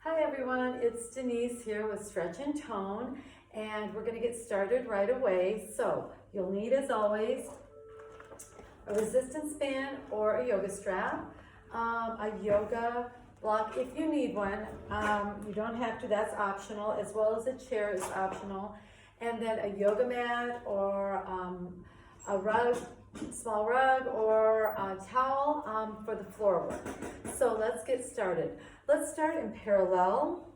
Hi everyone, it's Denise here with Stretch and Tone, and we're going to get started right away. So you'll need, as always, a resistance band or a yoga strap, a yoga block if you need one. You don't have to, that's optional, as well as a chair is optional. And then a yoga mat or a rug, small rug, or a towel for the floor work. So let's get started. Let's start in parallel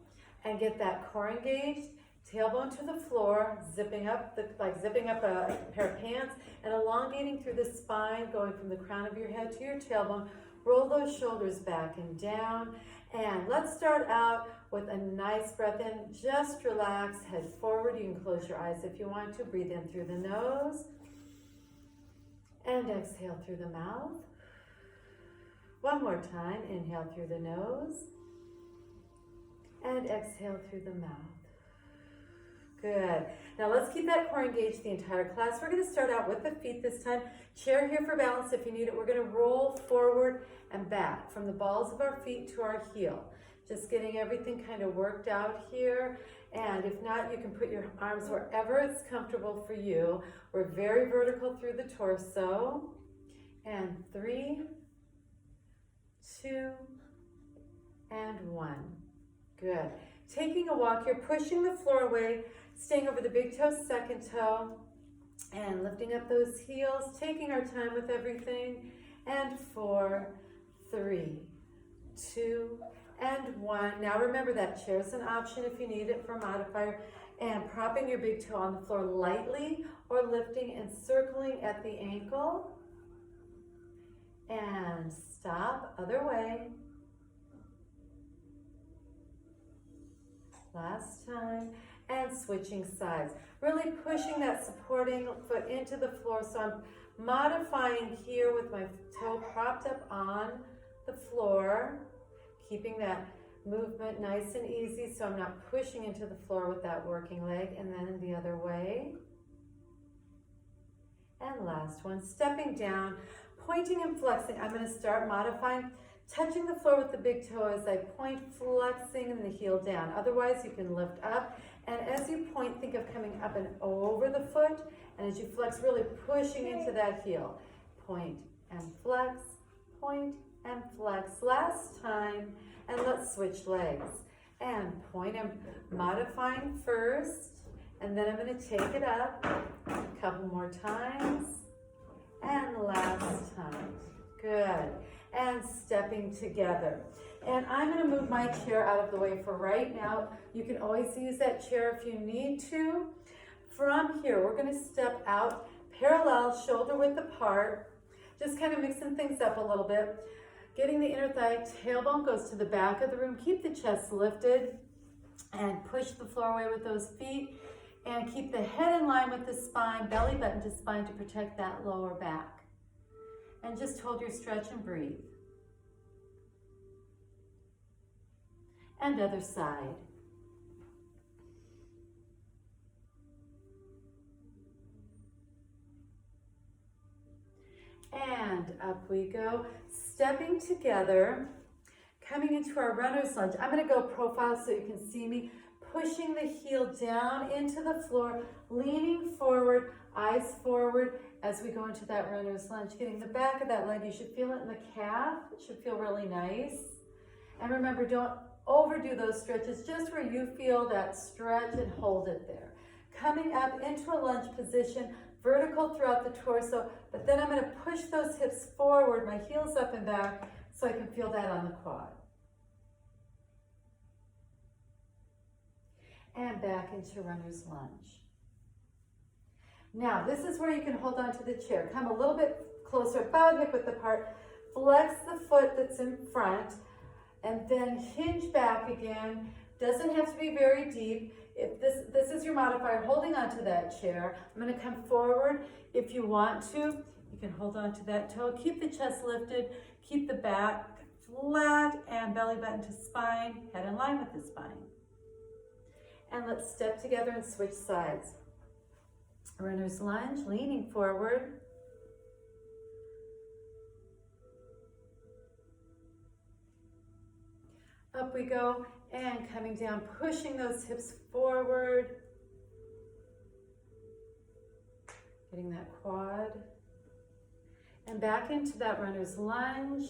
and get that core engaged, tailbone to the floor, zipping up like zipping up a pair of pants and elongating through the spine, going from the crown of your head to your tailbone. Roll those shoulders back and down. And let's start out with a nice breath in. Just relax, head forward. You can close your eyes if you want to. Breathe in through the nose and exhale through the mouth. One more time. Inhale through the nose and exhale through the mouth. Good. Now let's keep that core engaged the entire class. We're going to start out with the feet this time. Chair here for balance if you need it. We're going to roll forward and back from the balls of our feet to our heel. Just getting everything kind of worked out here. And if not, you can put your arms wherever it's comfortable for you. We're very vertical through the torso. And 3, 2, and 1. Good. Taking a walk here, pushing the floor away, staying over the big toe, second toe, and lifting up those heels, taking our time with everything. And 4, 3, 2, and 1. Now remember that chair is an option if you need it for a modifier. And propping your big toe on the floor lightly or lifting and circling at the ankle. And stop, other way. Last time. And switching sides. Really pushing that supporting foot into the floor. So I'm modifying here with my toe propped up on the floor. Keeping that movement nice and easy so I'm not pushing into the floor with that working leg. And then the other way. And last one, stepping down, pointing and flexing. I'm going to start modifying, touching the floor with the big toe as I point, flexing and the heel down. Otherwise, you can lift up. And as you point, think of coming up and over the foot. And as you flex, really pushing into that heel. Point and flex, point and flex. Last time. And let's switch legs. And point and modifying first. And then I'm going to take it up a couple more times. And last time. Good. And stepping together. And I'm going to move my chair out of the way for right now. You can always use that chair if you need to. From here, we're going to step out parallel, shoulder width apart. Just kind of mixing things up a little bit. Getting the inner thigh, tailbone goes to the back of the room. Keep the chest lifted and push the floor away with those feet. And keep the head in line with the spine, belly button to spine to protect that lower back. And just hold your stretch and breathe. And other side. And up we go. Stepping together, coming into our runner's lunge. I'm going to go profile so you can see me. Pushing the heel down into the floor, leaning forward, eyes forward as we go into that runner's lunge. Getting the back of that leg, you should feel it in the calf. It should feel really nice. And remember, don't overdo those stretches, just where you feel that stretch and hold it there. Coming up into a lunge position, vertical throughout the torso, but then I'm going to push those hips forward, my heels up and back, so I can feel that on the quad. And back into runner's lunge. Now, this is where you can hold on to the chair. Come a little bit closer, about hip width apart. Flex the foot that's in front, and then hinge back again. Doesn't have to be very deep. If this is your modifier, holding onto that chair. I'm going to come forward. If you want to, you can hold on to that toe. Keep the chest lifted. Keep the back flat and belly button to spine. Head in line with the spine. And let's step together and switch sides. Runner's lunge, leaning forward. Up we go, and coming down, pushing those hips forward. Getting that quad. And back into that runner's lunge.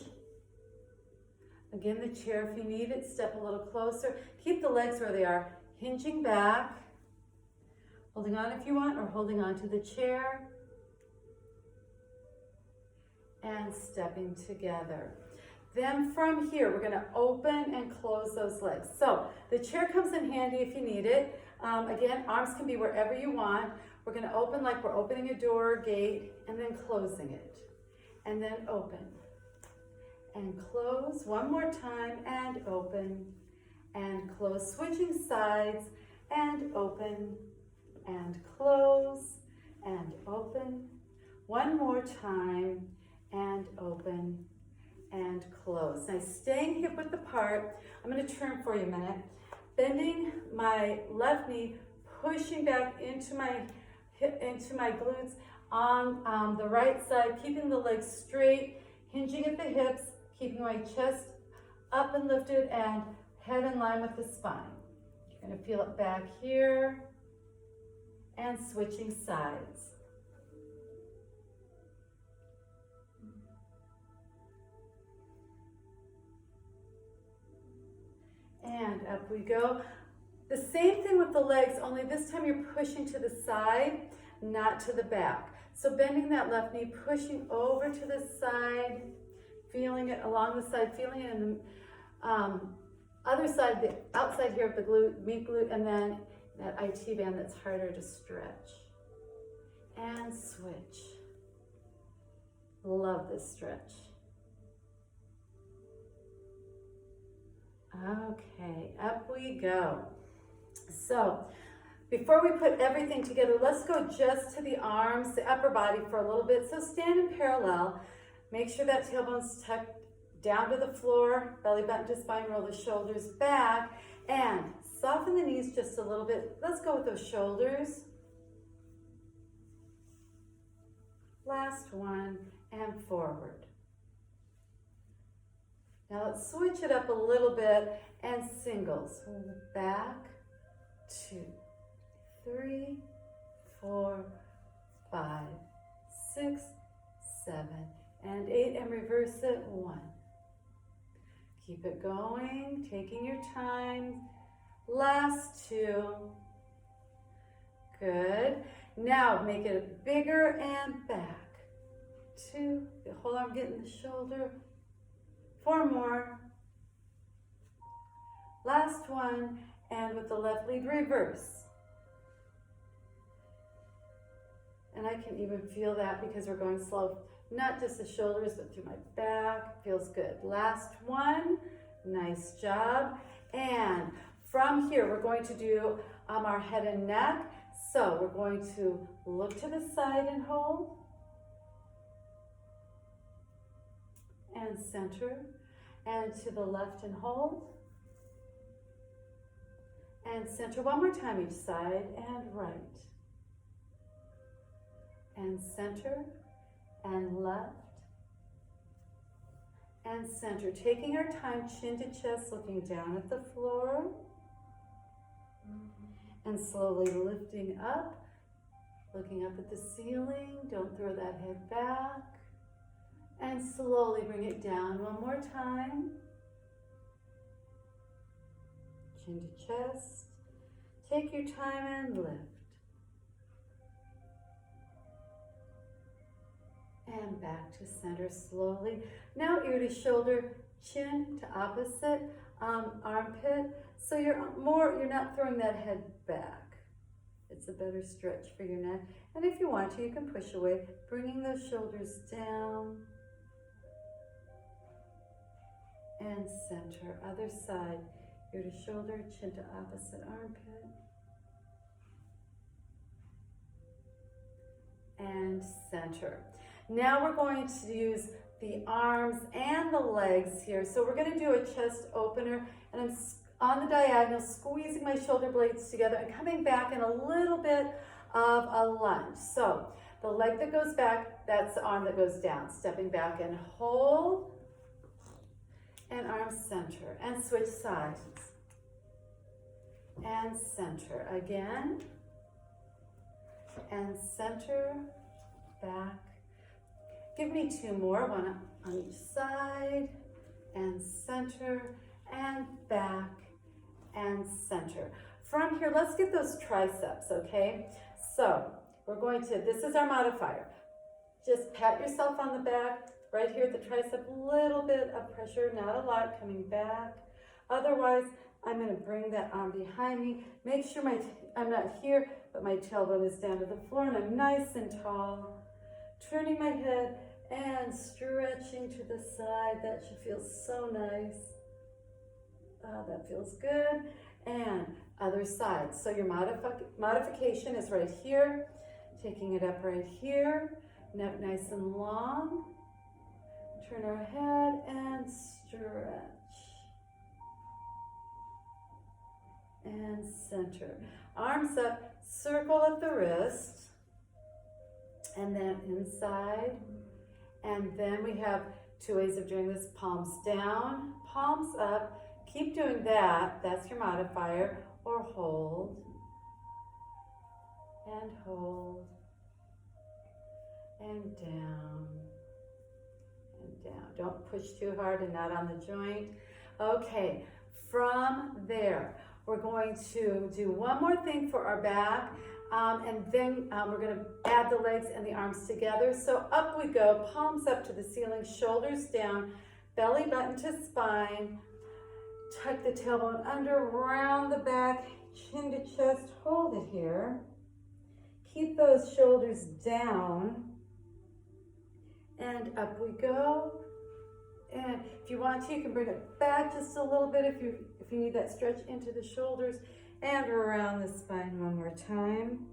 Again, the chair, if you need it, step a little closer. Keep the legs where they are, hinging back. Holding on if you want, or holding on to the chair. And stepping together. Then from here, we're gonna open and close those legs. So the chair comes in handy if you need it. Again, arms can be wherever you want. We're gonna open like we're opening a door or gate, and then closing it. And then open and close one more time, and open and close. Switching sides, and open and close and open. One more time, and open and close. Now staying hip width apart, I'm going to turn for you a minute. Bending my left knee, pushing back into my glutes on the right side, keeping the legs straight, hinging at the hips, keeping my chest up and lifted and head in line with the spine. You're going to feel it back here, and switching sides. And up we go. The same thing with the legs, only this time you're pushing to the side, not to the back. So bending that left knee, pushing over to the side, feeling it along the side, feeling it in the other side, the outside here of the glute, meat glute, and then that IT band that's harder to stretch. And switch. Love this stretch. Okay, up we go. So, before we put everything together, let's go just to the arms, the upper body for a little bit. So stand in parallel. Make sure that tailbone's tucked down to the floor, belly button to spine, roll the shoulders back, and soften the knees just a little bit. Let's go with those shoulders. Last one, and forward. Now let's switch it up a little bit and singles. Back, 2, 3, 4, 5, 6, 7, and 8, and reverse it, 1. Keep it going, taking your time. Last 2. Good. Now make it bigger and back. 2, hold on, getting the shoulder. 4 more. Last one, and with the left lead, reverse. And I can even feel that because we're going slow, not just the shoulders, but through my back. Feels good. Last one, nice job. And from here, we're going to do our head and neck. So we're going to look to the side and hold. And center, and to the left and hold, and center one more time each side, and right, and center, and left, and center, taking our time, chin to chest, looking down at the floor, and slowly lifting up, looking up at the ceiling. Don't throw that head back. And slowly bring it down one more time. Chin to chest. Take your time and lift. And back to center slowly. Now ear to shoulder, chin to opposite armpit. So you're not throwing that head back. It's a better stretch for your neck. And if you want to, you can push away, bringing those shoulders down. And center, other side, ear to shoulder, chin to opposite armpit. And center. Now we're going to use the arms and the legs here. So we're going to do a chest opener, and I'm on the diagonal, squeezing my shoulder blades together and coming back in a little bit of a lunge. So the leg that goes back, that's the arm that goes down. Stepping back and hold. and arms center, and switch sides. And center again, and center, back. Give me two more, one on each side, and center, and back, and center. From here, let's get those triceps, okay? So we're going to, this is our modifier. Just pat yourself on the back, right here at the tricep, little bit of pressure, not a lot, coming back. Otherwise, I'm gonna bring that arm behind me. Make sure I'm not here, but my tailbone is down to the floor and I'm nice and tall. Turning my head and stretching to the side. That should feel so nice. Oh, that feels good. And other side. So your modification is right here. Taking it up right here. Neck nice and long. Turn our head and stretch. And center. Arms up, circle at the wrist. And then inside. And then we have two ways of doing this. Palms down, palms up. Keep doing that. That's your modifier. Or hold. And hold. And down. And down. Don't push too hard and not on the joint. Okay, from there, we're going to do one more thing for our back. And then we're going to add the legs and the arms together. So up we go, palms up to the ceiling, shoulders down, belly button to spine. Tuck the tailbone under, round the back, chin to chest, hold it here. Keep those shoulders down. And up we go. And if you want to, you can bring it back just a little bit if you need that stretch into the shoulders. And around the spine one more time.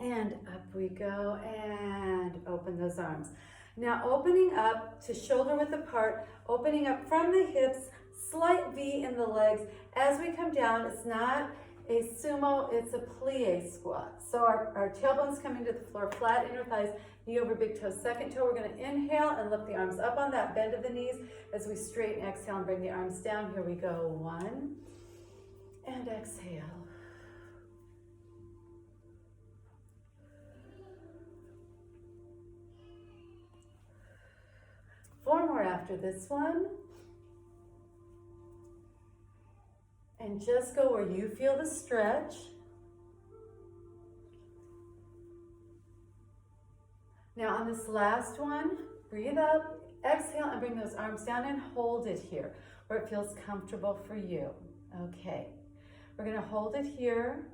And up we go, and open those arms. Now opening up to shoulder width apart, opening up from the hips, slight V in the legs. As we come down, it's not a sumo, it's a plie squat. So our tailbone's coming to the floor, flat inner thighs, knee over big toe. Second toe, we're gonna inhale and lift the arms up on that bend of the knees as we straighten, exhale, and bring the arms down. Here we go, one, and exhale. Four more after this one. And just go where you feel the stretch. Now on this last one, breathe up, exhale, and bring those arms down and hold it here where it feels comfortable for you. Okay, we're gonna hold it here.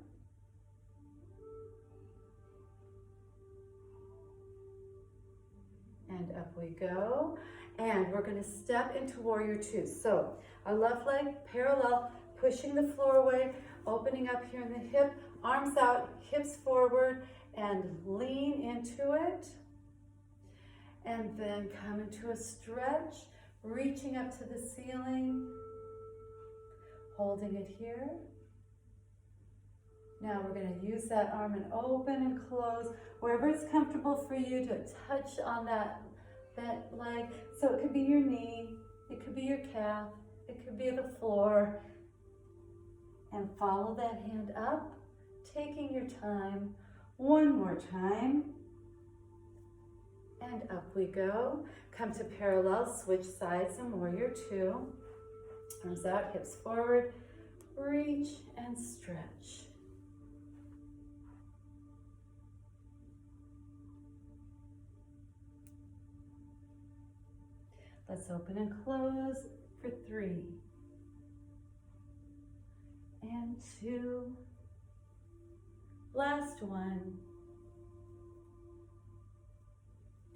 And up we go. And we're gonna step into warrior two. So our left leg parallel, pushing the floor away, opening up here in the hip, arms out, hips forward, and lean into it. And then come into a stretch, reaching up to the ceiling, holding it here. Now we're going to use that arm and open and close wherever it's comfortable for you to touch on that leg. So it could be your knee, it could be your calf, it could be the floor. And follow that hand up, taking your time. One more time. And up we go. Come to parallel, switch sides in warrior two. Arms out, hips forward. Reach and stretch. Let's open and close for 3. And 2. Last one.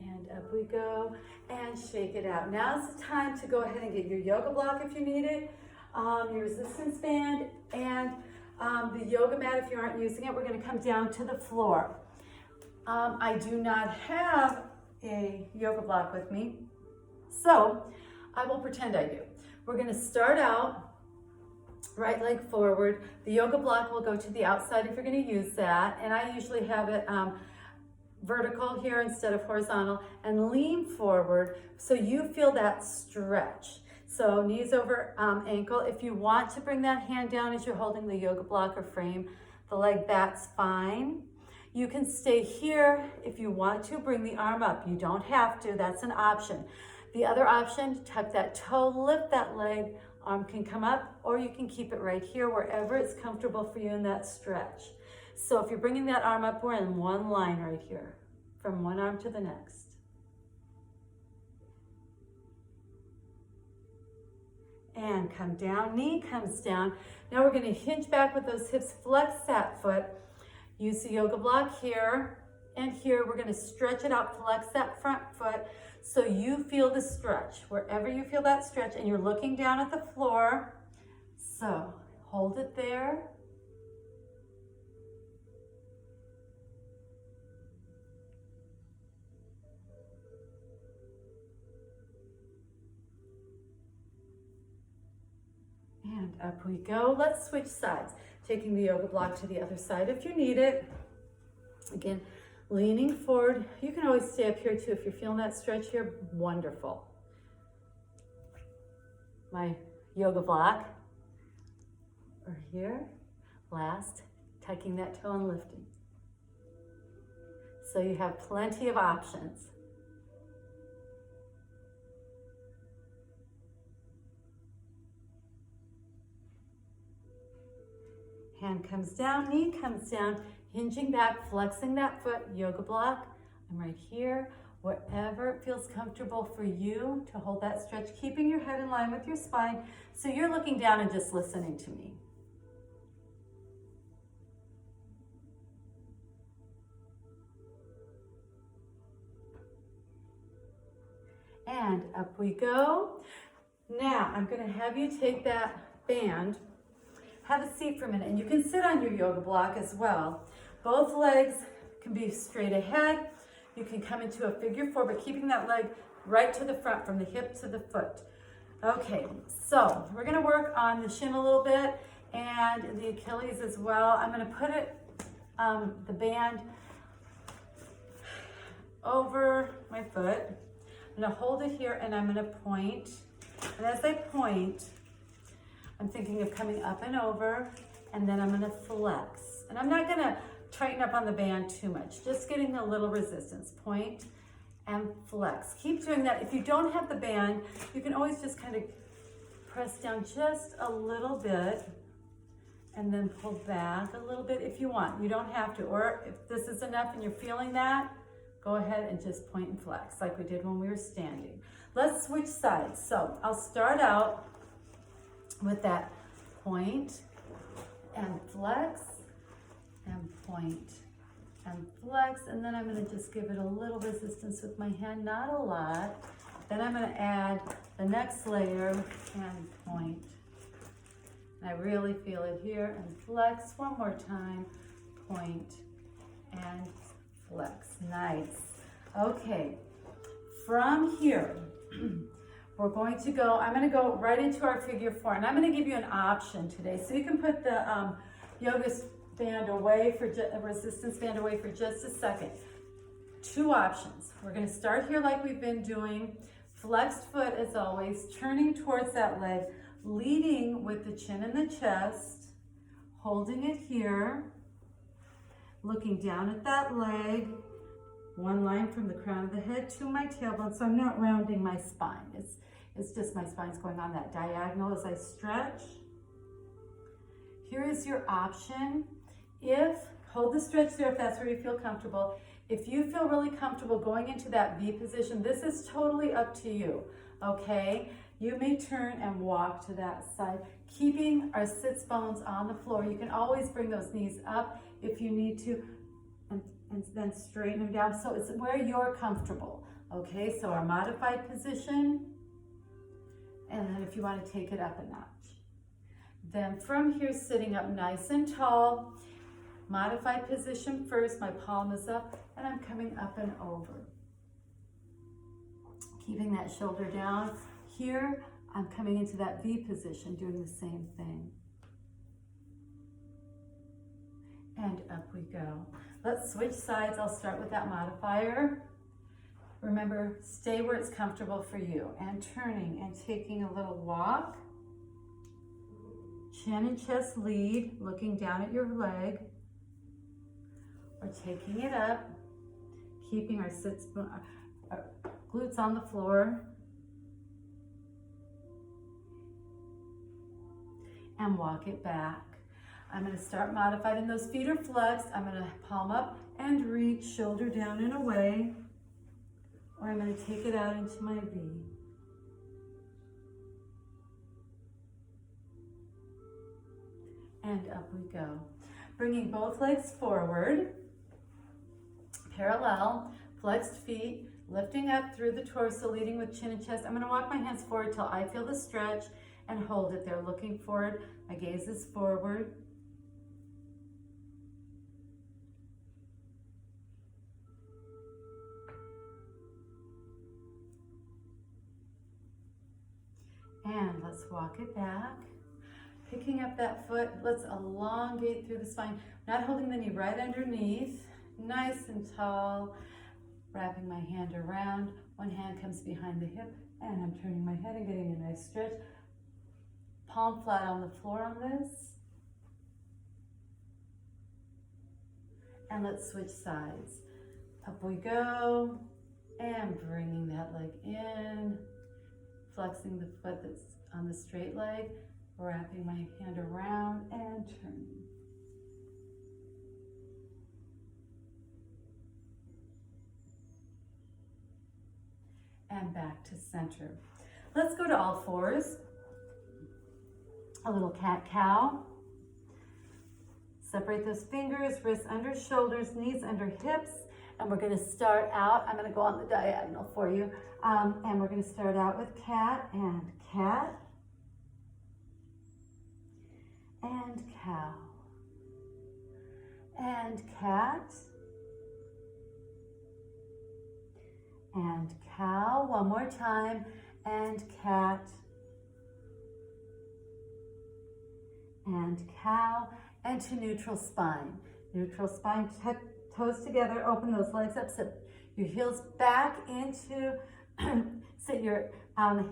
And up we go, and shake it out. Now's the time to go ahead and get your yoga block if you need it, your resistance band, and the yoga mat if you aren't using it. We're gonna come down to the floor. I do not have a yoga block with me, so I will pretend I do. We're gonna start out, right leg forward. The yoga block will go to the outside if you're gonna use that, and I usually have it vertical here instead of horizontal, and lean forward so you feel that stretch. So knees over ankle. If you want to bring that hand down as you're holding the yoga block or frame the leg, that's fine. You can stay here if you want to. Bring the arm up. You don't have to. That's an option. The other option, tuck that toe, lift that leg. Arm can come up, or you can keep it right here wherever it's comfortable for you in that stretch. So if you're bringing that arm up, we're in one line right here, from one arm to the next. And come down, knee comes down. Now we're going to hinge back with those hips, flex that foot. Use the yoga block here and here. We're going to stretch it out, flex that front foot so you feel the stretch. Wherever you feel that stretch, and you're looking down at the floor. So hold it there. And up we go. Let's switch sides. Taking the yoga block to the other side if you need it. Again, leaning forward. You can always stay up here too if you're feeling that stretch here. Wonderful. My yoga block. Or here. Last, tucking that toe and lifting. So you have plenty of options. Hand comes down, knee comes down, hinging back, flexing that foot, yoga block. I'm right here, wherever it feels comfortable for you to hold that stretch, keeping your head in line with your spine. So you're looking down and just listening to me. And up we go. Now I'm going to have you take that band. Have a seat for a minute, and you can sit on your yoga block as well. Both legs can be straight ahead. You can come into a figure four, but keeping that leg right to the front from the hip to the foot. Okay, so we're gonna work on the shin a little bit and the Achilles as well. I'm gonna put it, the band over my foot. I'm gonna hold it here and I'm gonna point. And as I point, I'm thinking of coming up and over, and then I'm gonna flex. And I'm not gonna tighten up on the band too much, just getting a little resistance. Point and flex. Keep doing that. If you don't have the band, you can always just kind of press down just a little bit and then pull back a little bit if you want. You don't have to, or if this is enough and you're feeling that, go ahead and just point and flex like we did when we were standing. Let's switch sides. So I'll start out with that point and flex and point and flex, and then I'm going to just give it a little resistance with my hand, not a lot. Then I'm going to add the next layer and point. And I really feel it here, and flex one more time, point and flex. Nice. Okay, from here we're going to go, I'm going to go right into our figure four, and I'm going to give you an option today. So you can put the yoga band away for resistance band away for just a second. Two options. We're going to start here like we've been doing. Flexed foot as always, turning towards that leg, leading with the chin in the chest, holding it here, looking down at that leg, one line from the crown of the head to my tailbone, so I'm not rounding my spine. It's just my spine's going on that diagonal as I stretch. Here is your option. Hold the stretch there if that's where you feel comfortable. If you feel really comfortable going into that V position, this is totally up to you, okay? You may turn and walk to that side, keeping our sits bones on the floor. You can always bring those knees up if you need to, and then straighten them down. So it's where you're comfortable, okay? So our modified position, and then if you want to take it up a notch. Then from here, sitting up nice and tall, modified position first, my palm is up, and I'm coming up and over. Keeping that shoulder down. Here, I'm coming into that V position, doing the same thing. And up we go. Let's switch sides. I'll start with that modifier. Remember, stay where it's comfortable for you. And turning and taking a little walk. Chin and chest lead, looking down at your leg. Or taking it up, keeping our glutes on the floor. And walk it back. I'm going to start modified, and those feet are flexed. I'm going to palm up and reach, shoulder down and away, or I'm going to take it out into my V. And up we go. Bringing both legs forward, parallel, flexed feet, lifting up through the torso, leading with chin and chest. I'm going to walk my hands forward till I feel the stretch and hold it there, looking forward. My gaze is forward. And let's walk it back. Picking up that foot, let's elongate through the spine. Not holding the knee right underneath, nice and tall. Wrapping my hand around. One hand comes behind the hip, and I'm turning my head and getting a nice stretch. Palm flat on the floor on this. And let's switch sides. Up we go, and bringing that leg in. Flexing the foot that's on the straight leg, wrapping my hand around and turning. And back to center. Let's go to all fours. A little cat-cow. Separate those fingers, wrists under shoulders, knees under hips. And we're going to start out, I'm going to go on the diagonal for you. And we're going to start out with cat and cat and cow and cat and cow. One more time, and cat and cow, and to neutral spine. Neutral spine, toes together, open those legs up, sit your heels back into, sit your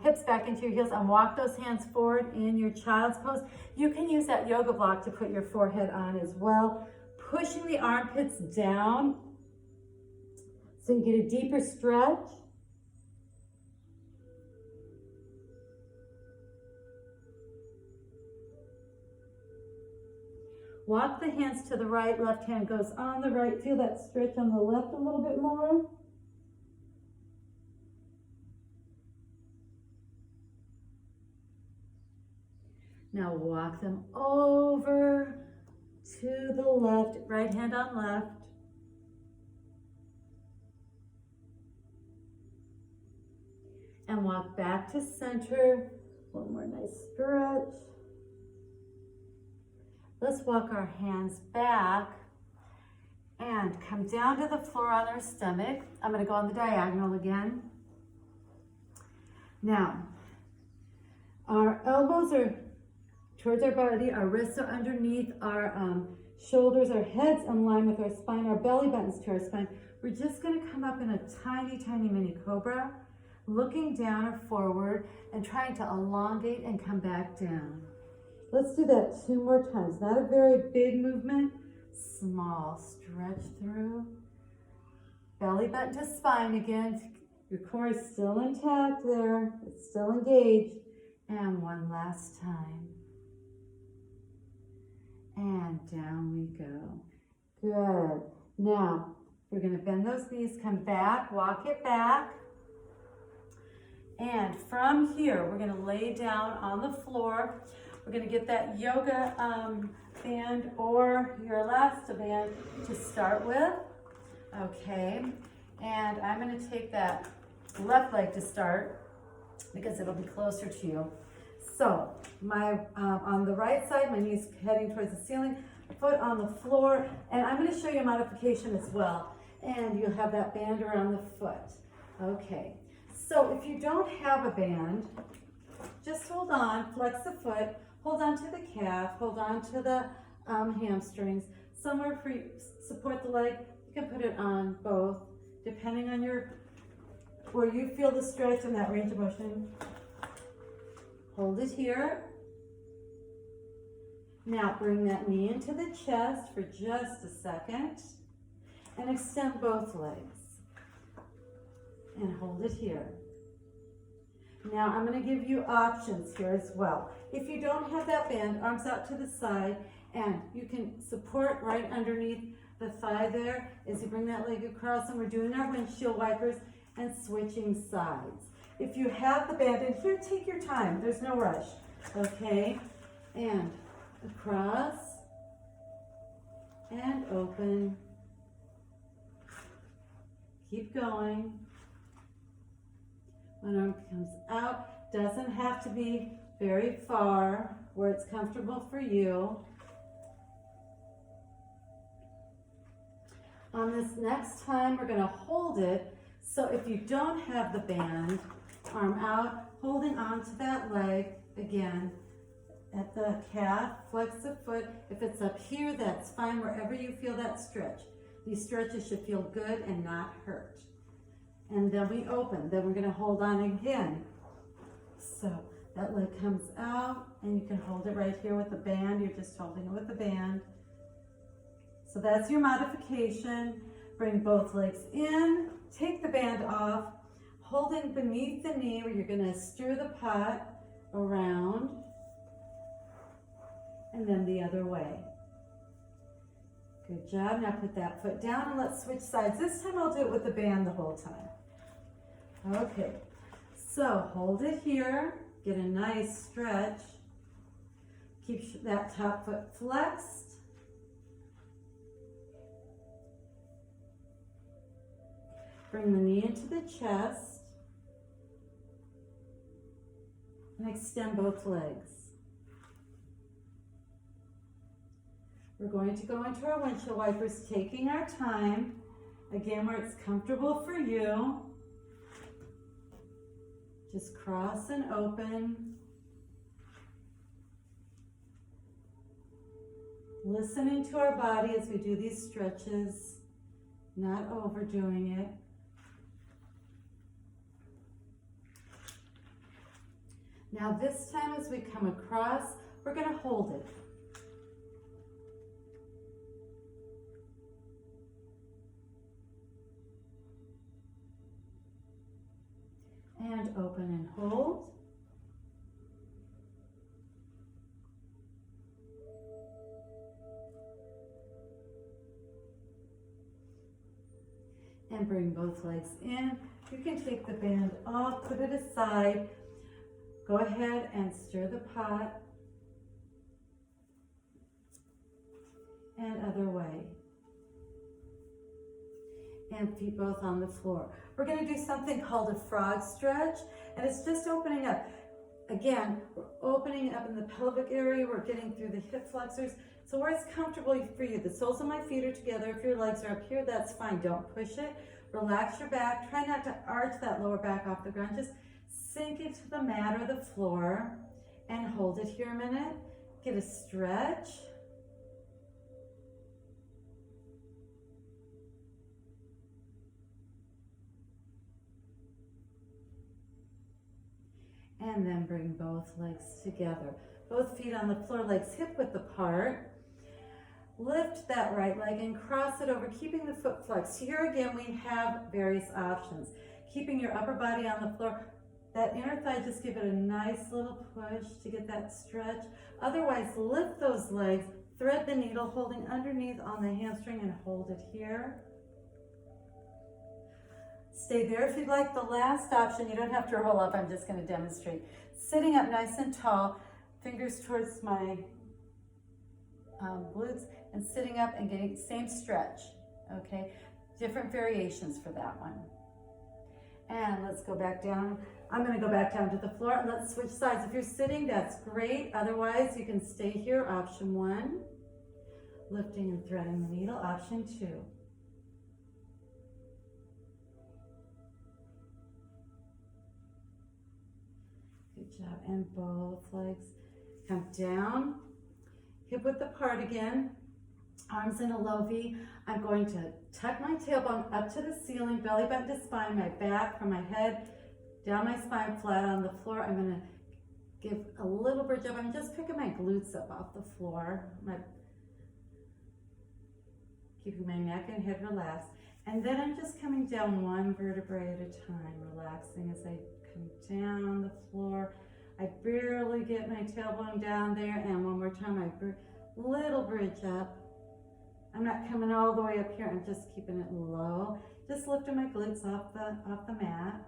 hips back into your heels, and walk those hands forward in your child's pose. You can use that yoga block to put your forehead on as well. Pushing the armpits down so you get a deeper stretch. Walk the hands to the right, left hand goes on the right. Feel that stretch on the left a little bit more. Now walk them over to the left, right hand on left. And walk back to center. One more nice stretch. Let's walk our hands back and come down to the floor on our stomach. I'm going to go on the diagonal again. Now, our elbows are towards our body, our wrists are underneath, our shoulders, our heads in line with our spine, our belly buttons to our spine. We're just going to come up in a tiny, tiny mini cobra, looking down or forward and trying to elongate and come back down. Let's do that 2 more times. Not a very big movement. Small stretch through. Belly button to spine again. Your core is still intact there. It's still engaged. And one last time. And down we go. Good. Now, we're going to bend those knees, come back, walk it back. And from here, we're going to lay down on the floor. We're going to get that yoga band or your elastiband to start with. Okay. And I'm going to take that left leg to start because it'll be closer to you. So my on the right side, my knees heading towards the ceiling, foot on the floor, and I'm going to show you a modification as well. And you'll have that band around the foot. Okay. So if you don't have a band, just hold on, flex the foot, hold on to the calf, hold on to the hamstrings, somewhere for you, support the leg. You can put it on both, depending on where you feel the stretch and that range of motion. Hold it here. Now bring that knee into the chest for just a second and extend both legs. And hold it here. Now I'm going to give you options here as well. If you don't have that band, arms out to the side, and you can support right underneath the thigh there as you bring that leg across, and we're doing our windshield wipers and switching sides. If you have the band in here, take your time. There's no rush. Okay? And across and open. Keep going. One arm comes out. Doesn't have to be very far where it's comfortable for you. On this next time, we're going to hold it. So if you don't have the band, arm out, holding on to that leg again at the calf, flex the foot. If it's up here, that's fine, wherever you feel that stretch. These stretches should feel good and not hurt. And then we open. Then we're going to hold on again. So that leg comes out, and you can hold it right here with the band. You're just holding it with the band. So that's your modification. Bring both legs in, take the band off, holding beneath the knee where you're going to stir the pot around, and then the other way. Good job. Now put that foot down and let's switch sides. This time I'll do it with the band the whole time. Okay, so hold it here, get a nice stretch. Keep that top foot flexed. Bring the knee into the chest and extend both legs. We're going to go into our windshield wipers, taking our time, again where it's comfortable for you. Just cross and open. Listening to our body as we do these stretches, not overdoing it. Now this time as we come across, we're going to hold it. And open and hold. And bring both legs in. You can take the band off, put it aside. Go ahead and stir the pot. And other way. And feet both on the floor. We're going to do something called a frog stretch, and it's just opening up. Again, we're opening up in the pelvic area. We're getting through the hip flexors. So where it's comfortable for you. The soles of my feet are together. If your legs are up here, that's fine. Don't push it. Relax your back. Try not to arch that lower back off the ground. Just sink into the mat or the floor and hold it here a minute. Get a stretch. And then bring both legs together. Both feet on the floor, legs hip width apart. Lift that right leg and cross it over, keeping the foot flexed. Here again, we have various options. Keeping your upper body on the floor. That inner thigh, just give it a nice little push to get that stretch. Otherwise, lift those legs, thread the needle, holding underneath on the hamstring and hold it here. Stay there if you'd like. The last option, you don't have to roll up, I'm just going to demonstrate. Sitting up nice and tall, fingers towards my glutes, and sitting up and getting same stretch, okay? Different variations for that one. And let's go back down. I'm going to go back down to the floor and let's switch sides. If you're sitting, that's great. Otherwise, you can stay here. Option 1, lifting and threading the needle. Option 2. Good job. And both legs come down. Hip width apart again. Arms in a low V. I'm going to tuck my tailbone up to the ceiling, belly button to spine, my back from my head down my spine, flat on the floor. I'm going to give a little bridge up. I'm just picking my glutes up off the floor. Keeping my neck and head relaxed. And then I'm just coming down one vertebrae at a time, relaxing as I come down the floor. I barely get my tailbone down there, and one more time, I little bridge up. I'm not coming all the way up here, I'm just keeping it low. Just lifting my glutes off the mat.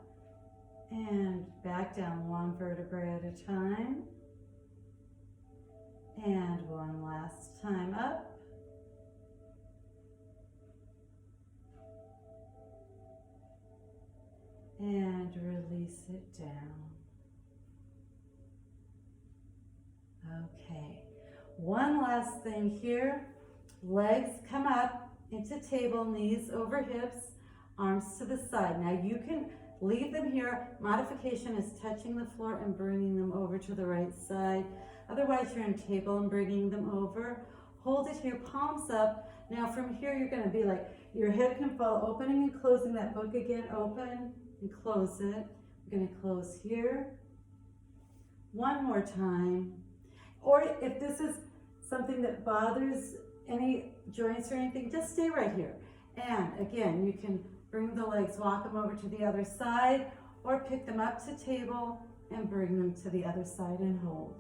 And back down one vertebrae at a time. And one last time up. And release it down. Okay, one last thing here. Legs come up into table, knees over hips, arms to the side. Now you can leave them here. Modification is touching the floor and bringing them over to the right side. Otherwise you're in table and bringing them over. Hold it here, palms up. Now from here you're going to be like, your head can fall, opening and closing that book again, open and close it. We're going to close here. One more time. Or if this is something that bothers any joints or anything, just stay right here. And again, you can bring the legs, walk them over to the other side, or pick them up to table and bring them to the other side and hold.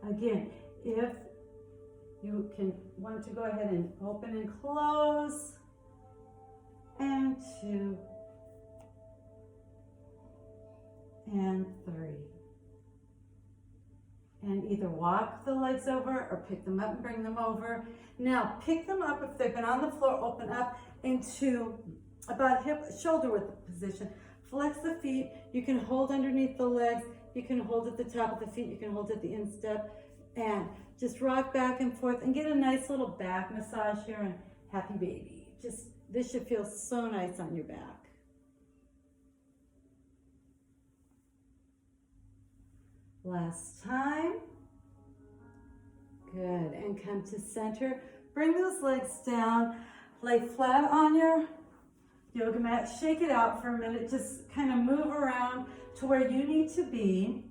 Again, if you want to go ahead and open and close, and 2, and 3. And either walk the legs over or pick them up and bring them over. Now pick them up if they've been on the floor, open up into about hip, shoulder width position. Flex the feet. You can hold underneath the legs. You can hold at the top of the feet. You can hold at the instep. And just rock back and forth and get a nice little back massage here, and happy baby. This should feel so nice on your back. Last time. Good, and come to center. Bring those legs down, lay flat on your yoga mat, shake it out for a minute, just kind of move around to where you need to be.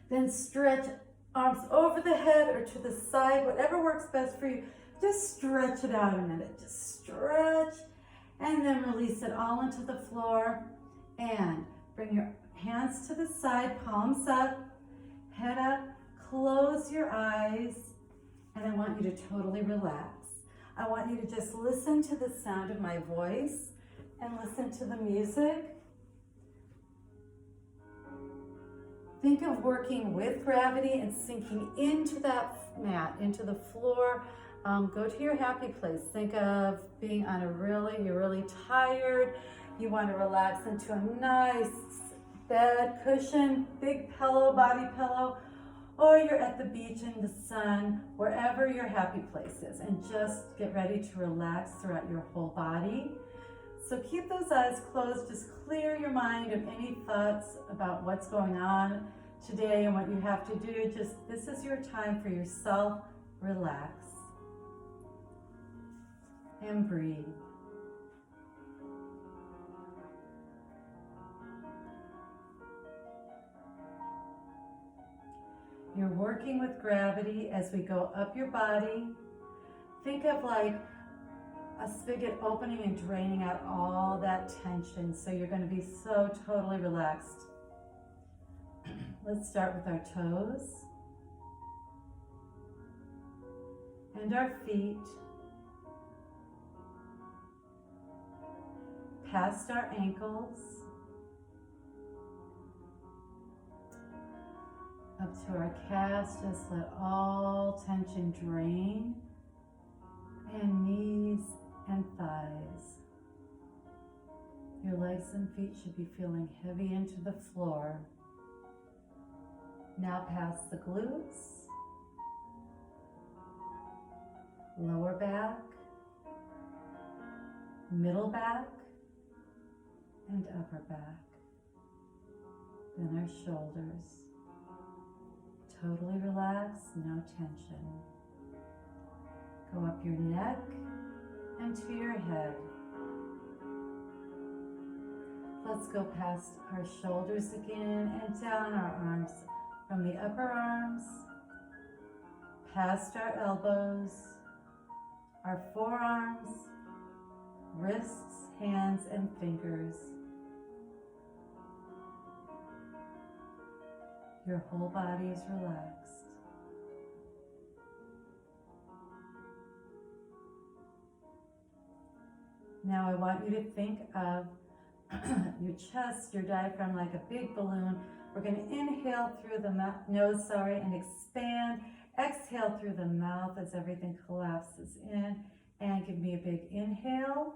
Then stretch arms over the head or to the side, whatever works best for you. Just stretch it out a minute, just stretch, and then release it all into the floor. And bring your hands to the side, palms up, head up, close your eyes, and I want you to totally relax. I want you to just listen to the sound of my voice and listen to the music. Think of working with gravity and sinking into that mat, into the floor. Go to your happy place. Think of being on you're really tired. You want to relax into a nice bed, cushion, big pillow, body pillow, or you're at the beach in the sun, wherever your happy place is, and just get ready to relax throughout your whole body. So keep those eyes closed, just clear your mind of any thoughts about what's going on today and what you have to do. This is your time for yourself. Relax and breathe. You're working with gravity as we go up your body. Think of like a spigot opening and draining out all that tension. So you're going to be so totally relaxed. Let's start with our toes and our feet, past our ankles, up to our calves. Just let all tension drain, and knees and thighs. Your legs and feet should be feeling heavy into the floor. Now past the glutes, lower back, middle back, and upper back. Then our shoulders, totally relaxed, no tension. Go up your neck and to your head. Let's go past our shoulders again and down our arms, from the upper arms, past our elbows, our forearms, wrists, hands, and fingers. Your whole body is relaxed. Now I want you to think of your chest, your diaphragm like a big balloon. We're going to inhale through the nose, and expand. Exhale through the mouth as everything collapses in. And give me a big inhale.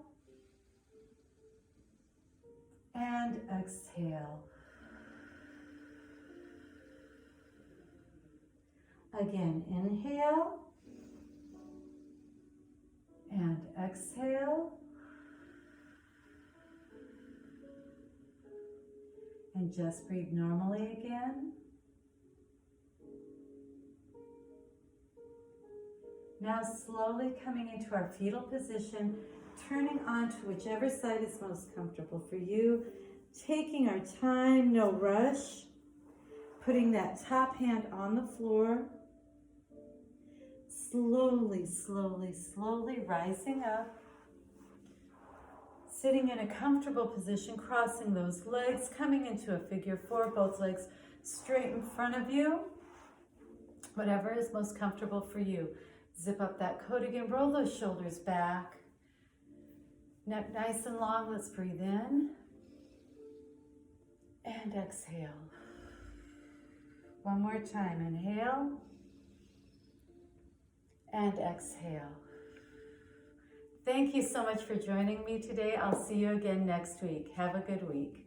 And exhale. Again, inhale. And exhale. And just breathe normally again. Now slowly coming into our fetal position, turning onto whichever side is most comfortable for you, taking our time, no rush, putting that top hand on the floor, slowly, slowly, slowly rising up, sitting in a comfortable position, crossing those legs, coming into a figure four, both legs straight in front of you, whatever is most comfortable for you. Zip up that coat again, roll those shoulders back, neck nice and long. Let's breathe in and exhale. One more time, inhale and exhale. Thank you so much for joining me today. I'll see you again next week. Have a good week.